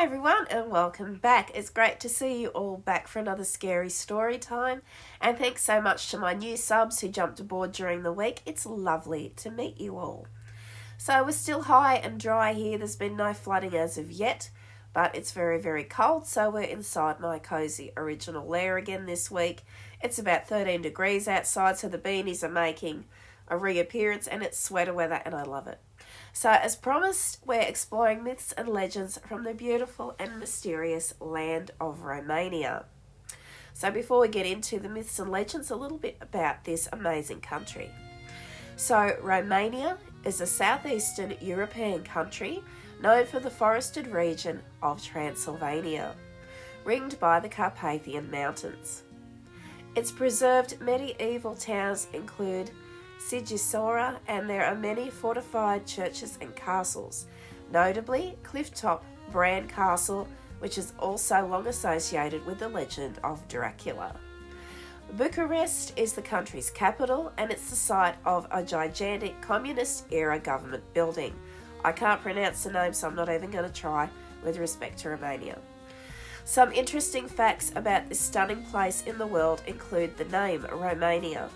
everyone, and welcome back. It's great to see you all back for another scary story time, and thanks so much to my new subs who jumped aboard during the week. It's lovely to meet you all. So we're still high and dry here. There's been no flooding as of yet, but it's very, very cold, so we're inside my cozy original lair again this week. It's about 13 degrees outside, so the beanies are making a reappearance, and it's sweater weather, and I love it. So, as promised, we're exploring myths and legends from the beautiful and mysterious land of Romania. So, before we get into the myths and legends, a little bit about this amazing country. So, Romania is a southeastern European country known for the forested region of Transylvania, ringed by the Carpathian Mountains. Its preserved medieval towns include Sighisoara, and there are many fortified churches and castles, notably Clifftop Bran Castle, which is also long associated with the legend of Dracula. Bucharest is the country's capital, and it's the site of a gigantic communist-era government building. I can't pronounce the name, so I'm not even going to try with respect to Romania. Some interesting facts about this stunning place in the world include the name Romania.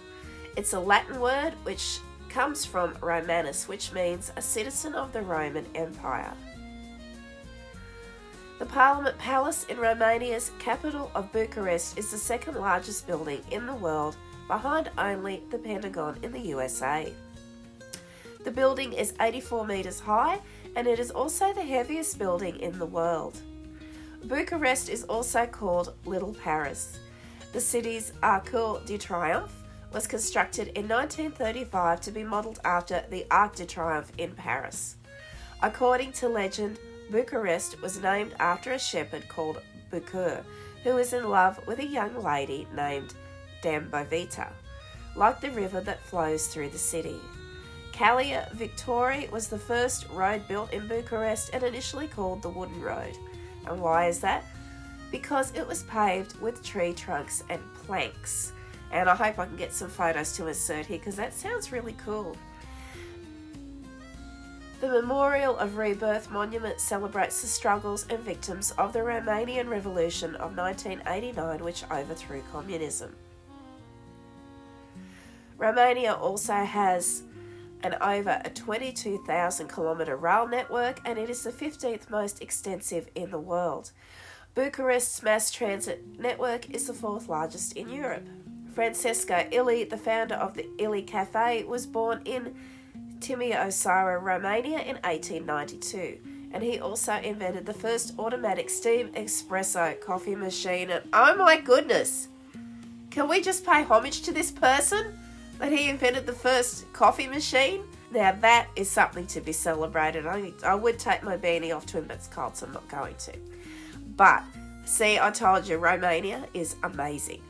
It's a Latin word which comes from Romanus, which means a citizen of the Roman Empire. The Parliament Palace in Romania's capital of Bucharest is the second largest building in the world, behind only the Pentagon in the USA. The building is 84 metres high, and it is also the heaviest building in the world. Bucharest is also called Little Paris. The city's Arc de Triomphe was constructed in 1935 to be modelled after the Arc de Triomphe in Paris. According to legend, Bucharest was named after a shepherd called Bucur, who was in love with a young lady named Dambovita, like the river that flows through the city. Calia Victorii was the first road built in Bucharest and initially called the Wooden Road. And why is that? Because it was paved with tree trunks and planks. And I hope I can get some photos to insert here because that sounds really cool. The Memorial of Rebirth Monument celebrates the struggles and victims of the Romanian Revolution of 1989, which overthrew communism. Romania also has an over a 22,000 kilometre rail network, and it is the 15th most extensive in the world. Bucharest's mass transit network is the 4th largest in Europe. Francesco Illy, the founder of the Illy Cafe, was born in Timișoara, Romania in 1892, and he also invented the first automatic steam espresso coffee machine. And oh my goodness, can we just pay homage to this person that he invented the first coffee machine? Now that is something to be celebrated. I would take my beanie off to him, but it's cold, so I'm not going to. But see, I told you, Romania is amazing.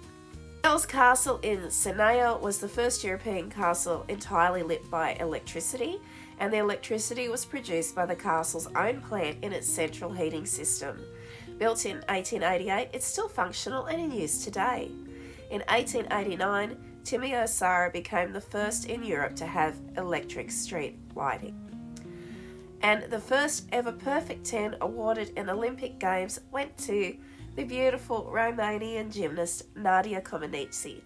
Pexels Castle in Sinaia was the first European castle entirely lit by electricity, and the electricity was produced by the castle's own plant in its central heating system. Built in 1888, it's still functional and in use today. In 1889, Timișoara became the first in Europe to have electric street lighting. And the first ever perfect 10 awarded in Olympic Games went to the beautiful Romanian gymnast Nadia Comaneci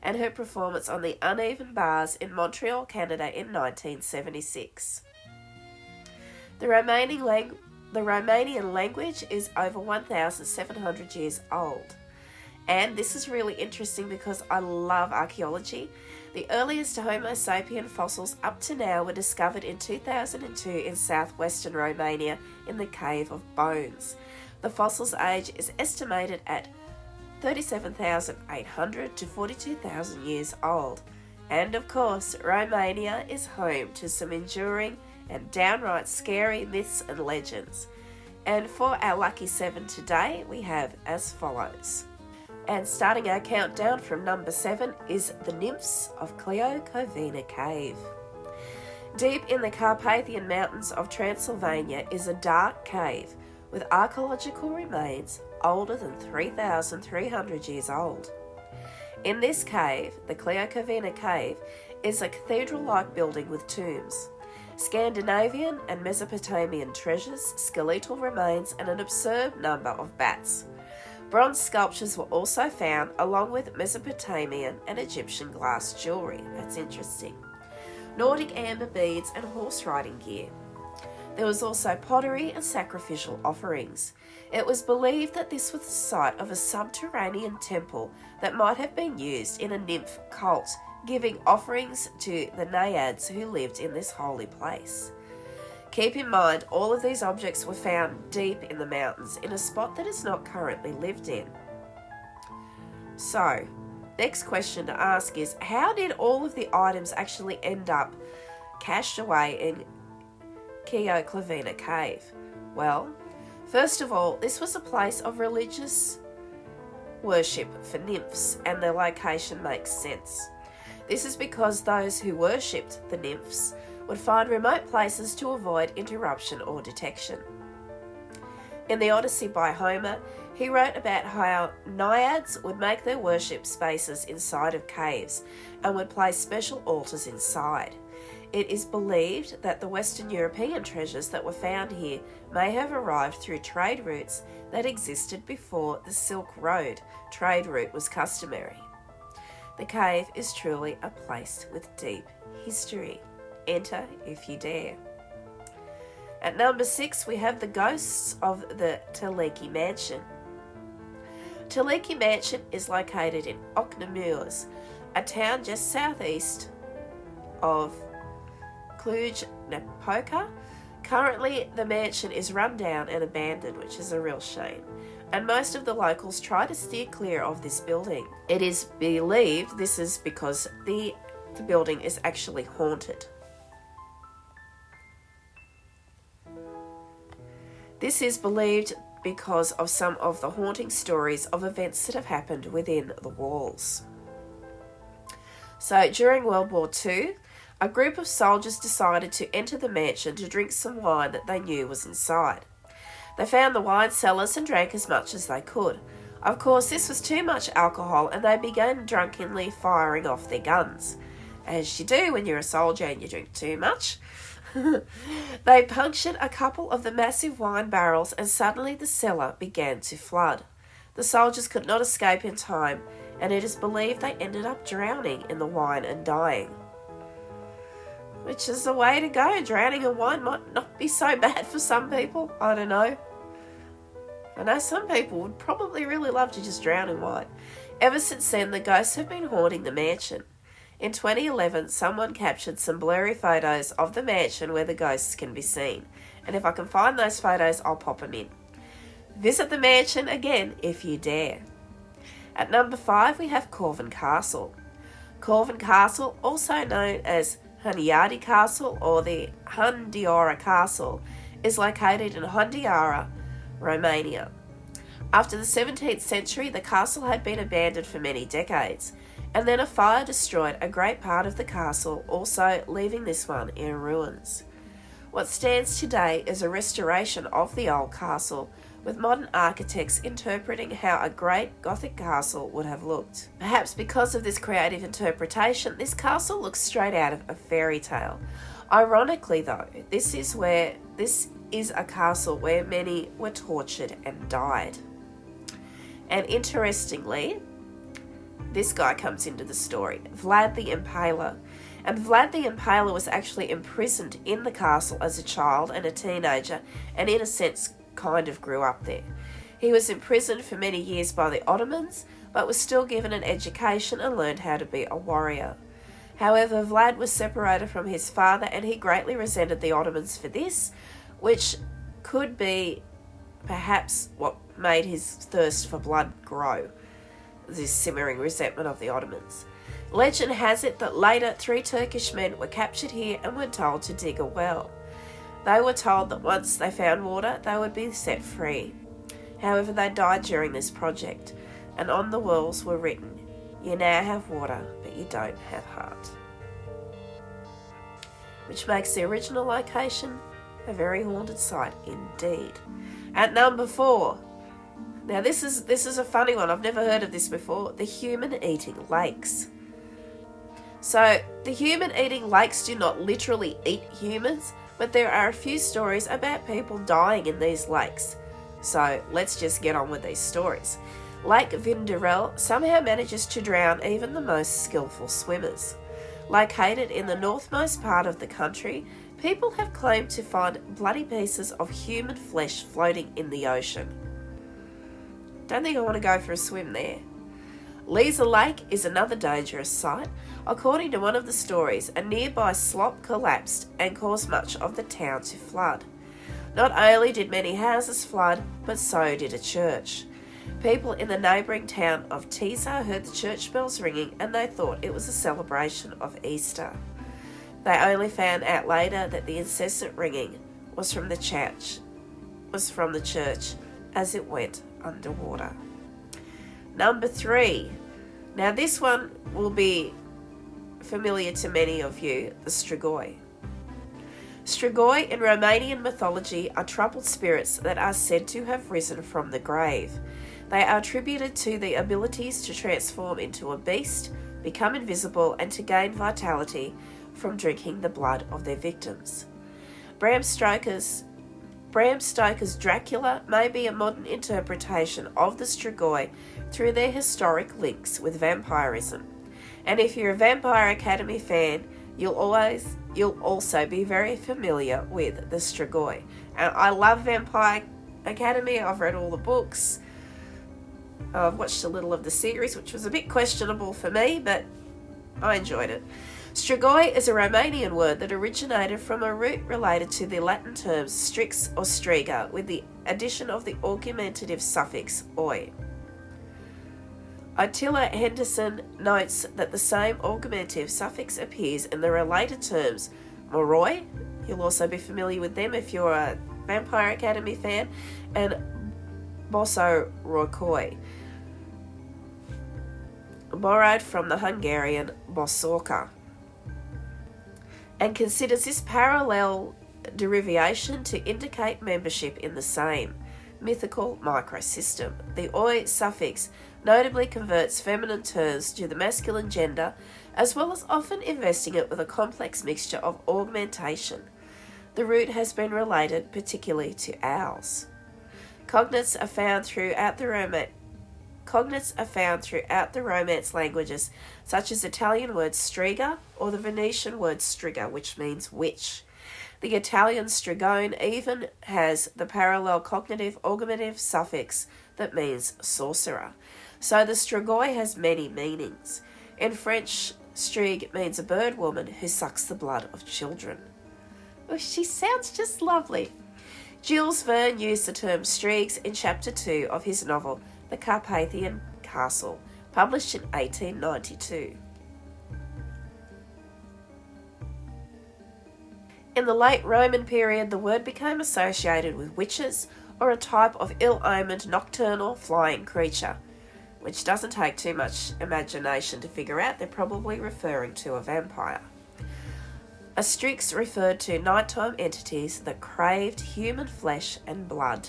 and her performance on the uneven bars in Montreal, Canada in 1976. The Romanian language is over 1,700 years old. And this is really interesting because I love archaeology. The earliest Homo sapien fossils up to now were discovered in 2002 in southwestern Romania in the Cave of Bones. The fossil's age is estimated at 37,800 to 42,000 years old. And of course, Romania is home to some enduring and downright scary myths and legends. And for our lucky 7 today, we have as follows. And starting our countdown from number 7 is the Nymphs of Cleocovina Cave. Deep in the Carpathian Mountains of Transylvania is a dark cave with archaeological remains older than 3,300 years old. In this cave, the Cleocovina Cave, is a cathedral-like building with tombs. Scandinavian and Mesopotamian treasures, skeletal remains, and an absurd number of bats. Bronze sculptures were also found, along with Mesopotamian and Egyptian glass jewellery. That's interesting. Nordic amber beads and horse riding gear. There was also pottery and sacrificial offerings. It was believed that this was the site of a subterranean temple that might have been used in a nymph cult, giving offerings to the naiads who lived in this holy place. Keep in mind, all of these objects were found deep in the mountains in a spot that is not currently lived in. So, next question to ask is, how did all of the items actually end up cached away in Keoklavina Cave? Well, first of all, this was a place of religious worship for nymphs, and the location makes sense. This is because those who worshipped the nymphs would find remote places to avoid interruption or detection. In the Odyssey by Homer, he wrote about how naiads would make their worship spaces inside of caves and would place special altars inside. It is believed that the Western European treasures that were found here may have arrived through trade routes that existed before the Silk Road trade route was customary. The cave is truly a place with deep history. Enter if you dare. At number 6, we have the ghosts of the Teleki Mansion. Teleki Mansion is located in Oknamuurs, a town just southeast of Cluj-Napoca. Currently, the mansion is run down and abandoned, which is a real shame, and most of the locals try to steer clear of this building. It is believed this is because the building is actually haunted. This is believed because of some of the haunting stories of events that have happened within the walls. So, during World War II, a group of soldiers decided to enter the mansion to drink some wine that they knew was inside. They found the wine cellars and drank as much as they could. Of course, this was too much alcohol, and they began drunkenly firing off their guns. As you do when you're a soldier and you drink too much. They punctured a couple of the massive wine barrels, and suddenly the cellar began to flood. The soldiers could not escape in time, and it is believed they ended up drowning in the wine and dying. Which is the way to go. Drowning in wine might not be so bad for some people. I don't know. I know some people would probably really love to just drown in wine. Ever since then, the ghosts have been haunting the mansion. In 2011, someone captured some blurry photos of the mansion where the ghosts can be seen. And if I can find those photos, I'll pop them in. Visit the mansion again if you dare. At number 5, we have Corvin Castle. Corvin Castle, also known as Hunyadi Castle or the Hundiara Castle, is located in Hundiara, Romania. After the 17th century, the castle had been abandoned for many decades, and then a fire destroyed a great part of the castle, also leaving this one in ruins. What stands today is a restoration of the old castle, with modern architects interpreting how a great Gothic castle would have looked. Perhaps because of this creative interpretation, this castle looks straight out of a fairy tale. Ironically though, this is a castle where many were tortured and died. And interestingly, this guy comes into the story, Vlad the Impaler. And Vlad the Impaler was actually imprisoned in the castle as a child and a teenager, and in a sense kind of grew up there. He was imprisoned for many years by the Ottomans, but was still given an education and learned how to be a warrior. However, Vlad was separated from his father, and he greatly resented the Ottomans for this, which could be perhaps what made his thirst for blood grow, this simmering resentment of the Ottomans. Legend has it that later 3 Turkish men were captured here and were told to dig a well. They were told that once they found water, they would be set free. However, they died during this project, and on the walls were written, "You now have water, but you don't have heart." Which makes the original location a very haunted site indeed. At number 4, now this is a funny one. I've never heard of this before. The human-eating lakes. So, the human-eating lakes do not literally eat humans, but there are a few stories about people dying in these lakes. So, let's just get on with these stories. Lake Vinderell somehow manages to drown even the most skillful swimmers. Located in the northmost part of the country, people have claimed to find bloody pieces of human flesh floating in the ocean. Don't think I want to go for a swim there. Lisa Lake is another dangerous site. According to one of the stories, a nearby slop collapsed and caused much of the town to flood. Not only did many houses flood, but so did a church. People in the neighbouring town of Tiso heard the church bells ringing and they thought it was a celebration of Easter. They only found out later that the incessant ringing was from the church as it went underwater. Number 3. Now this one will be familiar to many of you, the Strigoi. Strigoi in Romanian mythology are troubled spirits that are said to have risen from the grave. They are attributed to the abilities to transform into a beast, become invisible, and to gain vitality from drinking the blood of their victims. Bram Stoker's Dracula may be a modern interpretation of the Strigoi through their historic links with vampirism. And if you're a Vampire Academy fan, you'll also be very familiar with the Strigoi. And I love Vampire Academy. I've read all the books. I've watched a little of the series, which was a bit questionable for me, but I enjoyed it. Strigoi is a Romanian word that originated from a root related to the Latin terms strix or striga, with the addition of the augmentative suffix oi. Attila Henderson notes that the same augmentative suffix appears in the related terms moroi, you'll also be familiar with them if you're a Vampire Academy fan, and bosorokoi, borrowed from the Hungarian bosorka, and considers this parallel derivation to indicate membership in the same mythical microsystem. The oi suffix notably converts feminine terms to the masculine gender, as well as often investing it with a complex mixture of augmentation. The root has been related particularly to owls. Cognates are found throughout the Romance languages, such as Italian word striga or the Venetian word striga, which means witch. The Italian strigone even has the parallel cognative augmentative suffix that means sorcerer. So the strigoi has many meanings. In French, strig means a bird woman who sucks the blood of children. Oh, she sounds just lovely. Jules Verne used the term strigs in chapter 2 of his novel The Carpathian Castle, published in 1892. In the late Roman period, the word became associated with witches or a type of ill-omened nocturnal flying creature, which doesn't take too much imagination to figure out they're probably referring to a vampire. A strix referred to nighttime entities that craved human flesh and blood,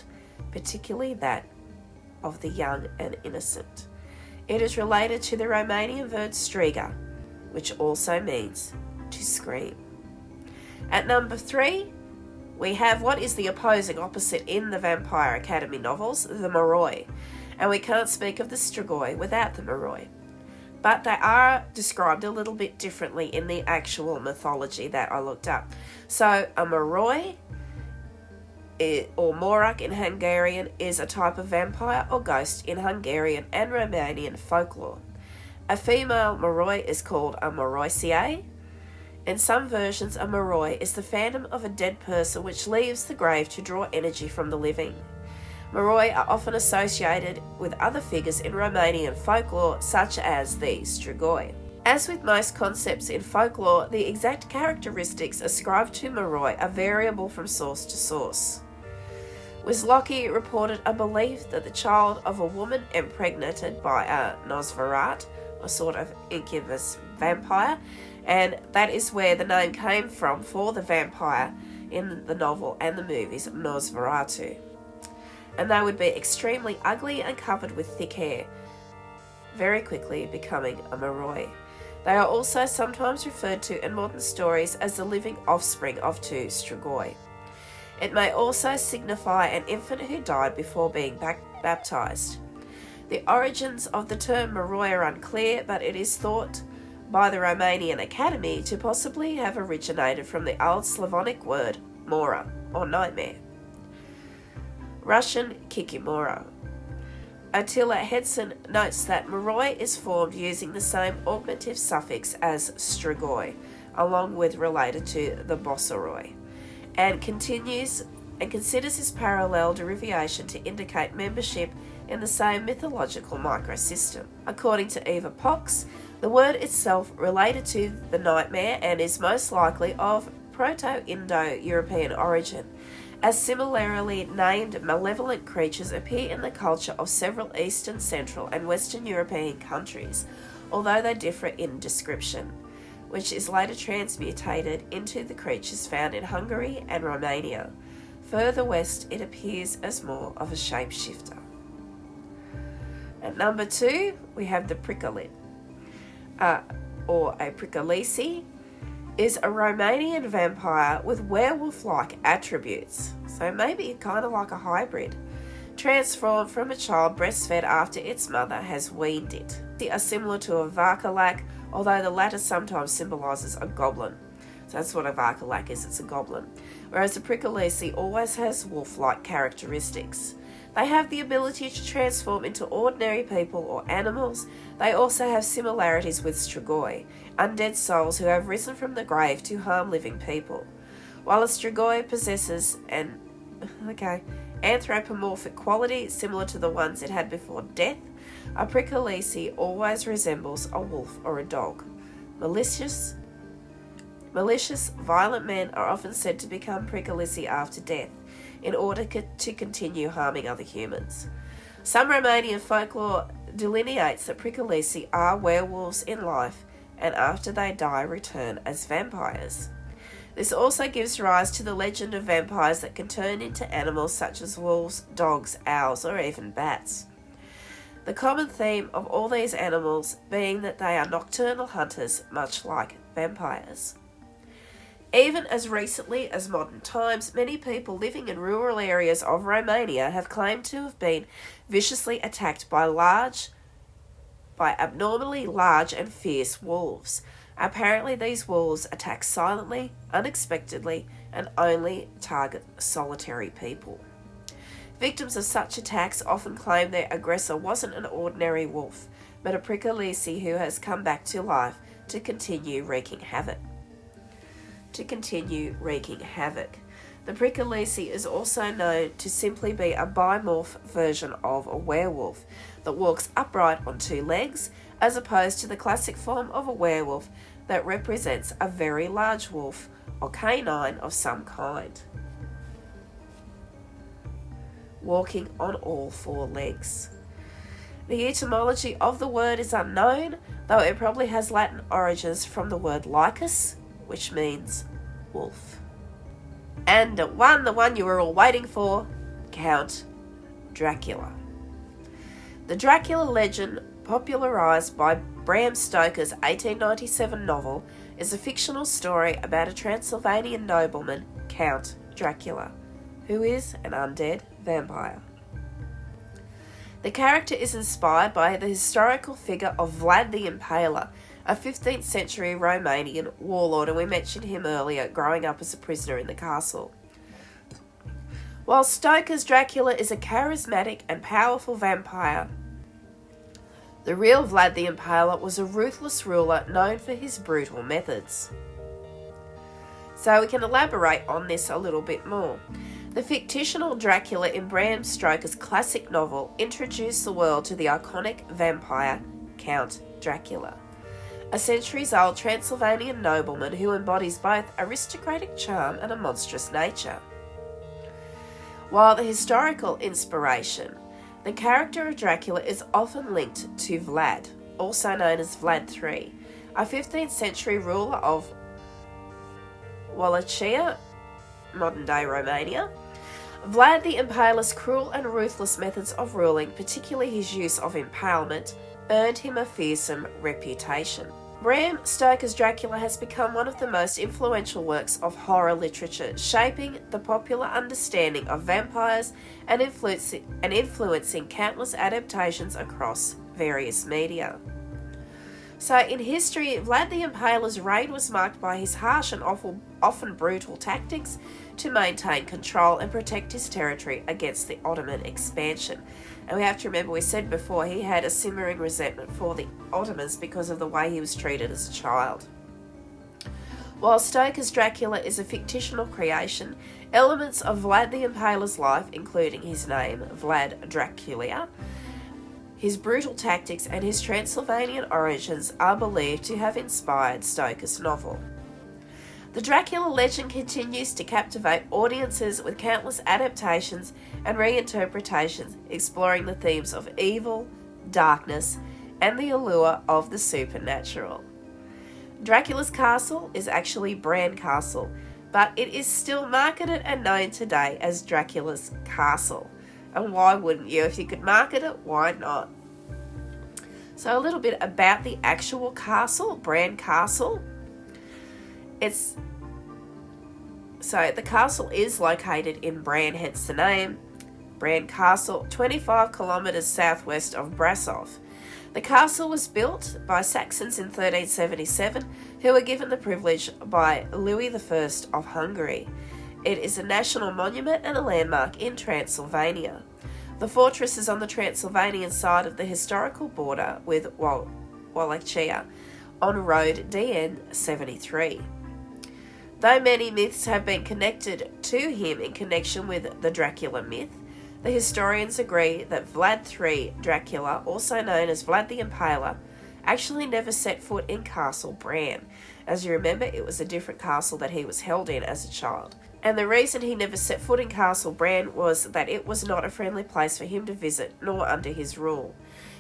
particularly that of the young and innocent. It is related to the Romanian verb striga, which also means to scream. At number 3, we have what is the opposing opposite in the Vampire Academy novels, the moroi, and we can't speak of the strigoi without the moroi. But they are described a little bit differently in the actual mythology that I looked up. So a moroi, or morak in Hungarian, is a type of vampire or ghost in Hungarian and Romanian folklore. A female moroi is called a moroisie. In some versions, a moroi is the phantom of a dead person which leaves the grave to draw energy from the living. Moroi are often associated with other figures in Romanian folklore, such as the strigoi. As with most concepts in folklore, the exact characteristics ascribed to moroi are variable from source to source. Wislocky reported a belief that the child of a woman impregnated by a Nosferat, a sort of incubus vampire, and that is where the name came from for the vampire in the novel and the movies Nosferatu. And they would be extremely ugly and covered with thick hair, very quickly becoming a moroi. They are also sometimes referred to in modern stories as the living offspring of two strigoi. It may also signify an infant who died before being baptized. The origins of the term moroi are unclear, but it is thought by the Romanian Academy to possibly have originated from the old Slavonic word mora, or nightmare. Russian kikimora. Attila Hedson notes that moroi is formed using the same augmentative suffix as strigoi, along with related to the bosoroi, and considers this parallel derivation to indicate membership in the same mythological microsystem. According to Eva Pox, the word itself related to the nightmare and is most likely of Proto-Indo-European origin, as similarly named malevolent creatures appear in the culture of several Eastern, Central and Western European countries, although they differ in description, which is later transmutated into the creatures found in Hungary and Romania. Further west, it appears as more of a shapeshifter. At number 2, we have the Pricklet, or a Pricolici, is a Romanian vampire with werewolf-like attributes, so maybe kind of like a hybrid, transformed from a child breastfed after its mother has weaned it. They are similar to a Varkalak, although the latter sometimes symbolises a goblin. So that's what a Varkalak is, it's a goblin. Whereas the Pricolici always has wolf-like characteristics. They have the ability to transform into ordinary people or animals. They also have similarities with strigoi, undead souls who have risen from the grave to harm living people. While a strigoi possesses an anthropomorphic quality similar to the ones it had before death, a Pricolici always resembles a wolf or a dog. Malicious, violent men are often said to become Pricolici after death, in order to continue harming other humans. Some Romanian folklore delineates that Pricolici are werewolves in life and after they die return as vampires. This also gives rise to the legend of vampires that can turn into animals such as wolves, dogs, owls, or even bats. The common theme of all these animals being that they are nocturnal hunters, much like vampires. Even as recently as modern times, many people living in rural areas of Romania have claimed to have been viciously attacked by abnormally large and fierce wolves. Apparently, these wolves attack silently, unexpectedly, and only target solitary people. Victims of such attacks often claim their aggressor wasn't an ordinary wolf, but a Pricolici who has come back to life to continue wreaking havoc. The Pricolici is also known to simply be a bimorph version of a werewolf that walks upright on two legs, as opposed to the classic form of a werewolf that represents a very large wolf or canine of some kind, walking on all four legs. The etymology of the word is unknown, though it probably has Latin origins from the word licus, which means wolf. And the one you were all waiting for, Count Dracula. The Dracula legend, popularised by Bram Stoker's 1897 novel, is a fictional story about a Transylvanian nobleman, Count Dracula, who is an undead vampire. The character is inspired by the historical figure of Vlad the Impaler, a 15th century Romanian warlord, and we mentioned him earlier, growing up as a prisoner in the castle. While Stoker's Dracula is a charismatic and powerful vampire, the real Vlad the Impaler was a ruthless ruler known for his brutal methods. So we can elaborate on this a little bit more. The fictional Dracula in Bram Stoker's classic novel introduced the world to the iconic vampire Count Dracula, a centuries-old Transylvanian nobleman who embodies both aristocratic charm and a monstrous nature. While the historical inspiration, the character of Dracula is often linked to Vlad, also known as Vlad III, a 15th century ruler of Wallachia, modern-day Romania. Vlad the Impaler's cruel and ruthless methods of ruling, particularly his use of impalement, earned him a fearsome reputation. Bram Stoker's Dracula has become one of the most influential works of horror literature, shaping the popular understanding of vampires and influencing countless adaptations across various media. So, in history, Vlad the Impaler's reign was marked by his harsh and often brutal tactics to maintain control and protect his territory against the Ottoman expansion. And we have to remember, we said before, he had a simmering resentment for the Ottomans because of the way he was treated as a child. While Stoker's Dracula is a fictional creation, elements of Vlad the Impaler's life, including his name, Vlad Dracula, his brutal tactics and his Transylvanian origins are believed to have inspired Stoker's novel. The Dracula legend continues to captivate audiences with countless adaptations and reinterpretations exploring the themes of evil, darkness, and the allure of the supernatural. Dracula's castle is actually Bran Castle, but it is still marketed and known today as Dracula's Castle. And why wouldn't you? If you could market it, why not? So a little bit about the actual castle, Bran Castle. The castle is located in Bran, hence the name. Bran Castle, 25 kilometres southwest of Brasov. The castle was built by Saxons in 1377, who were given the privilege by Louis I of Hungary. It is a national monument and a landmark in Transylvania. The fortress is on the Transylvanian side of the historical border with Wallachia on Road DN 73. Though many myths have been connected to him in connection with the Dracula myth, the historians agree that Vlad III Dracula, also known as Vlad the Impaler, actually never set foot in Castle Bran. As you remember, it was a different castle that he was held in as a child. And the reason he never set foot in Castle Bran was that it was not a friendly place for him to visit, nor under his rule.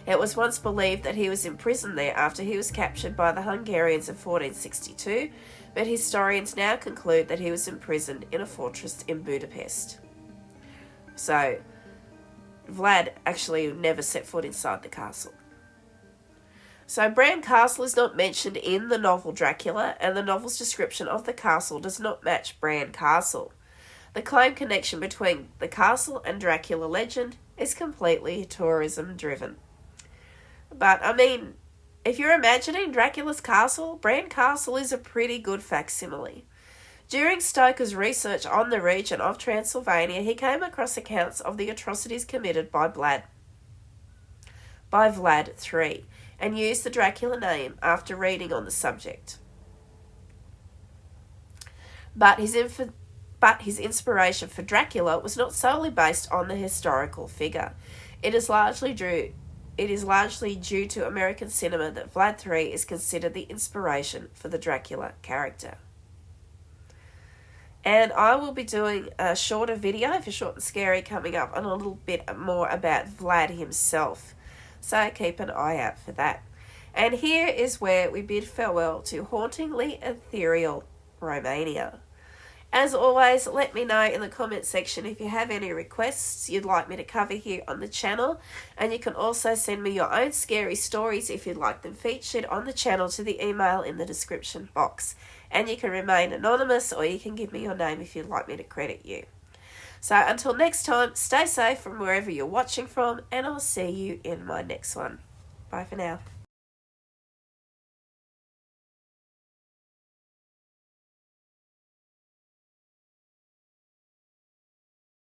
It was once believed that he was imprisoned there after he was captured by the Hungarians in 1462, but historians now conclude that he was imprisoned in a fortress in Budapest. So, Vlad actually never set foot inside the castle. So Bran Castle is not mentioned in the novel Dracula, and the novel's description of the castle does not match Bran Castle. The claimed connection between the castle and Dracula legend is completely tourism-driven. But, I mean, if you're imagining Dracula's castle, Bran Castle is a pretty good facsimile. During Stoker's research on the region of Transylvania, he came across accounts of the atrocities committed by Vlad III, and used the Dracula name after reading on the subject. But his inspiration for Dracula was not solely based on the historical figure. It is largely due to American cinema that Vlad III is considered the inspiration for the Dracula character. And I will be doing a shorter video for Short and Scary coming up on a little bit more about Vlad himself. So keep an eye out for that. And here is where we bid farewell to hauntingly ethereal Romania. As always, let me know in the comment section if you have any requests you'd like me to cover here on the channel. And you can also send me your own scary stories if you'd like them featured on the channel to the email in the description box. And you can remain anonymous, or you can give me your name if you'd like me to credit you. So until next time, stay safe from wherever you're watching from, and I'll see you in my next one. Bye for now.